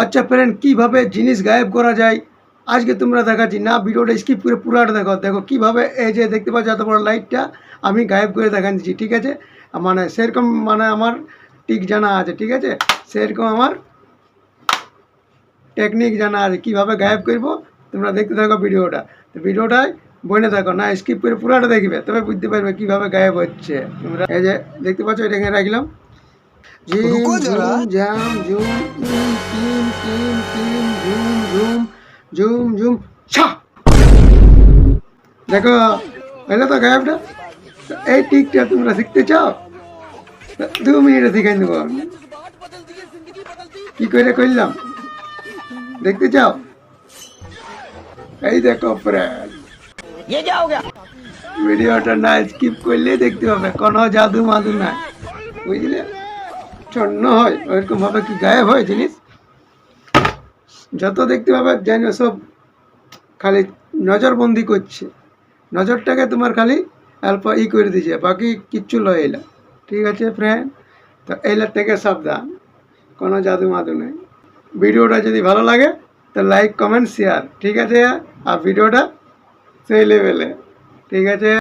আচ্ছা ফ্রেন্ড, কীভাবে জিনিস গায়েব করা যায় আজকে তোমরা দেখাচ্ছি। না ভিডিওটা স্কিপ করে পুরাটা দেখো। দেখো কীভাবে এই যে দেখতে পাচ্ছ এত বড় লাইটটা আমি গায়েব করে দেখাচ্ছি, ঠিক আছে? মানে সেরকম মানে আমার টিক জানা আছে, ঠিক আছে? সেরকম আমার টেকনিক জানা আছে কীভাবে গায়েব করবো। তোমরা দেখতে থাকো ভিডিওটা। তো ভিডিওটায় বনে থাকো, না স্কিপ করে পুরাটা দেখবে, তবে বুঝতে পারবে কীভাবে গায়েব হচ্ছে। তোমরা এই যে দেখতে পাচ্ছ এটাকে রাখলাম। ঝিম ঝুম ঝাম ঝুম টিম টিম টিম টিম ঝুম ঝুম ঝুম ঝুম ছা। দেখো হইলো তো গায়েবটা। এই টিকটা তোমরা শিখতে চাও? 2 মিনিটে শিখাই দেবো আমি কি করে করলাম, দেখতে চাও? এই দেখো ফ্রেন্ড, ভিডিওটা না স্কিপ করলে দেখতে হবে, কোনো জাদু মাদু নাই, বুঝলে? ছন্ন হয় ওইরকম ভাবে কি গায়েব হয় জিনিস? যত দেখতে পাবে জানো সব খালি নজরবন্দি করছে, নজরটাকে তোমার খালি অল্প করে দিছে, বাকি কিচ্ছু লয় এলা, ঠিক আছে ফ্রেন্ড? তো এইলার থেকে সাবধান, কোনো জাদু মাদু নেই। ভিডিওটা যদি ভালো লাগে তো লাইক কমেন্ট শেয়ার, ঠিক আছে? আর ভিডিওটা সেই লেভেলে, ঠিক আছে?